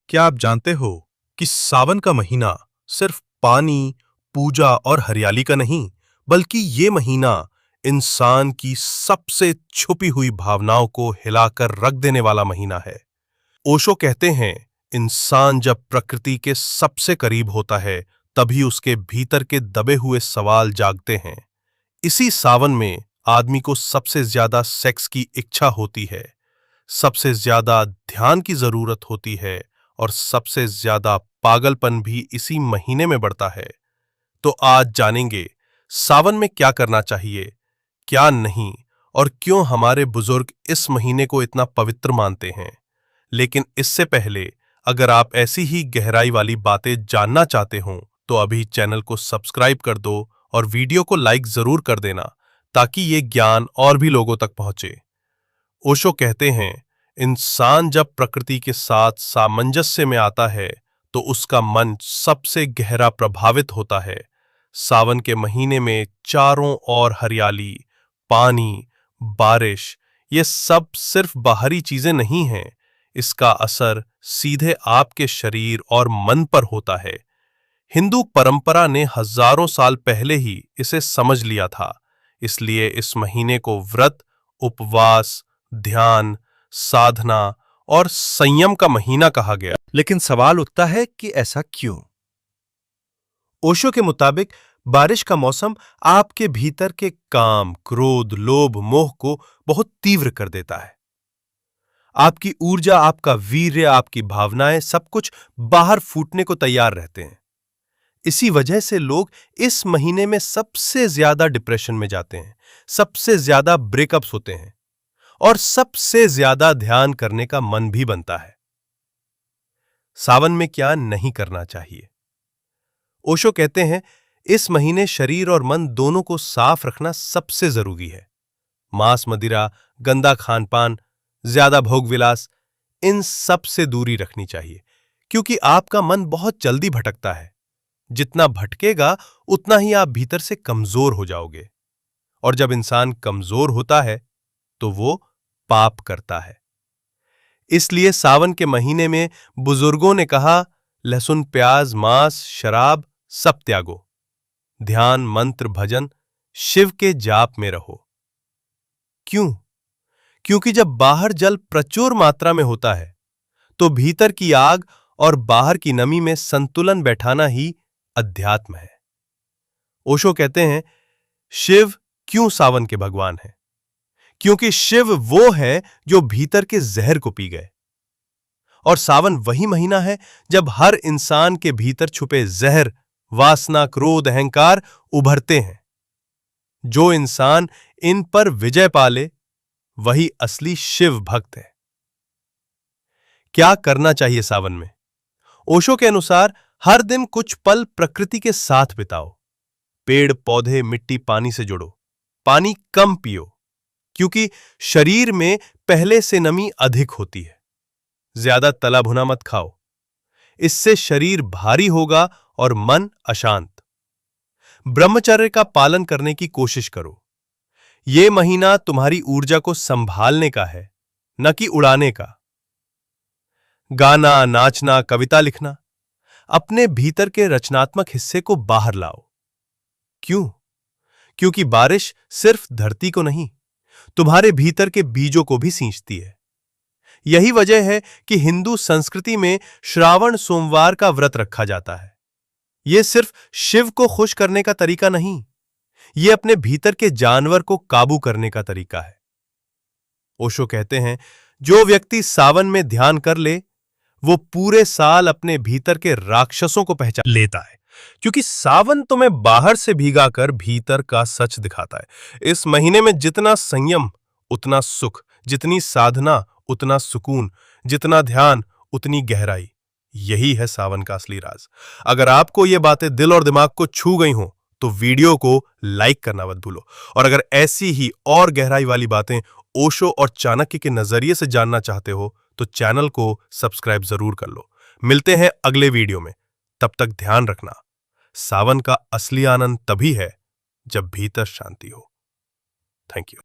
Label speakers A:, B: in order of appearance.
A: क्या आप जानते हो कि सावन का महीना सिर्फ पानी, पूजा और हरियाली का नहीं, बल्कि ये महीना इंसान की सबसे छुपी हुई भावनाओं को हिलाकर रख देने वाला महीना है। ओशो कहते हैं, इंसान जब प्रकृति के सबसे करीब होता है, तभी उसके भीतर के दबे हुए सवाल जागते हैं। इसी सावन में आदमी को सबसे ज्यादा सेक्स की इच्छा होती है, सबसे ज्यादा ध्यान की जरूरत होती है और सबसे ज्यादा पागलपन भी इसी महीने में बढ़ता है। तो आज जानेंगे सावन में क्या करना चाहिए, क्या नहीं, और क्यों हमारे बुजुर्ग इस महीने को इतना पवित्र मानते हैं। लेकिन इससे पहले, अगर आप ऐसी ही गहराई वाली बातें जानना चाहते हो तो अभी चैनल को सब्सक्राइब कर दो और वीडियो को लाइक जरूर कर देना, ताकि ये ज्ञान और भी लोगों तक पहुंचे। ओशो कहते हैं, इंसान जब प्रकृति के साथ सामंजस्य में आता है तो उसका मन सबसे गहरा प्रभावित होता है। सावन के महीने में चारों ओर हरियाली, पानी, बारिश, ये सब सिर्फ बाहरी चीजें नहीं हैं। इसका असर सीधे आपके शरीर और मन पर होता है। हिंदू परंपरा ने हजारों साल पहले ही इसे समझ लिया था, इसलिए इस महीने को व्रत, उपवास, ध्यान, साधना और संयम का महीना कहा गया।
B: लेकिन सवाल उठता है कि ऐसा क्यों?
A: ओशो के मुताबिक बारिश का मौसम आपके भीतर के काम, क्रोध, लोभ, मोह को बहुत तीव्र कर देता है। आपकी ऊर्जा, आपका वीर्य, आपकी भावनाएं सब कुछ बाहर फूटने को तैयार रहते हैं। इसी वजह से लोग इस महीने में सबसे ज्यादा डिप्रेशन में जाते हैं, सबसे ज्यादा ब्रेकअप्स होते हैं और सबसे ज्यादा ध्यान करने का मन भी बनता है। सावन में क्या नहीं करना चाहिए? ओशो कहते हैं, इस महीने शरीर और मन दोनों को साफ रखना सबसे जरूरी है। मांस, मदिरा, गंदा खान पान, ज्यादा भोग विलास, इन सब से दूरी रखनी चाहिए, क्योंकि आपका मन बहुत जल्दी भटकता है। जितना भटकेगा उतना ही आप भीतर से कमजोर हो जाओगे, और जब इंसान कमजोर होता है तो वो पाप करता है। इसलिए सावन के महीने में बुजुर्गों ने कहा, लहसुन, प्याज, मांस, शराब सब त्यागो। ध्यान, मंत्र, भजन, शिव के जाप में रहो। क्यों? क्योंकि जब बाहर जल प्रचुर मात्रा में होता है तो भीतर की आग और बाहर की नमी में संतुलन बैठाना ही अध्यात्म है। ओशो कहते हैं, शिव क्यों सावन के भगवान हैं? क्योंकि शिव वो है जो भीतर के जहर को पी गए, और सावन वही महीना है जब हर इंसान के भीतर छुपे जहर, वासना, क्रोध, अहंकार उभरते हैं। जो इंसान इन पर विजय पाले वही असली शिव भक्त है। क्या करना चाहिए सावन में? ओशो के अनुसार हर दिन कुछ पल प्रकृति के साथ बिताओ। पेड़, पौधे, मिट्टी, पानी से जुड़ो। पानी कम पियो, क्योंकि शरीर में पहले से नमी अधिक होती है। ज्यादा तला भुना मत खाओ, इससे शरीर भारी होगा और मन अशांत। ब्रह्मचर्य का पालन करने की कोशिश करो। यह महीना तुम्हारी ऊर्जा को संभालने का है, न कि उड़ाने का। गाना, नाचना, कविता लिखना, अपने भीतर के रचनात्मक हिस्से को बाहर लाओ। क्यों? क्योंकि बारिश सिर्फ धरती को नहीं, तुम्हारे भीतर के बीजों को भी सींचती है। यही वजह है कि हिंदू संस्कृति में श्रावण सोमवार का व्रत रखा जाता है। यह सिर्फ शिव को खुश करने का तरीका नहीं, यह अपने भीतर के जानवर को काबू करने का तरीका है। ओशो कहते हैं, जो व्यक्ति सावन में ध्यान कर ले वो पूरे साल अपने भीतर के राक्षसों को पहचान लेता है, क्योंकि सावन तुम्हें बाहर से भीगा कर भीतर का सच दिखाता है। इस महीने में जितना संयम उतना सुख, जितनी साधना उतना सुकून, जितना ध्यान उतनी गहराई। यही है सावन का असली राज। अगर आपको ये बातें दिल और दिमाग को छू गई हों तो वीडियो को लाइक करना मत भूलो, और अगर ऐसी ही और गहराई वाली बातें ओशो और चाणक्य के नजरिए से जानना चाहते हो तो चैनल को सब्सक्राइब जरूर कर लो। मिलते हैं अगले वीडियो में। तब तक ध्यान रखना, सावन का असली आनंद तभी है जब भीतर शांति हो। Thank you.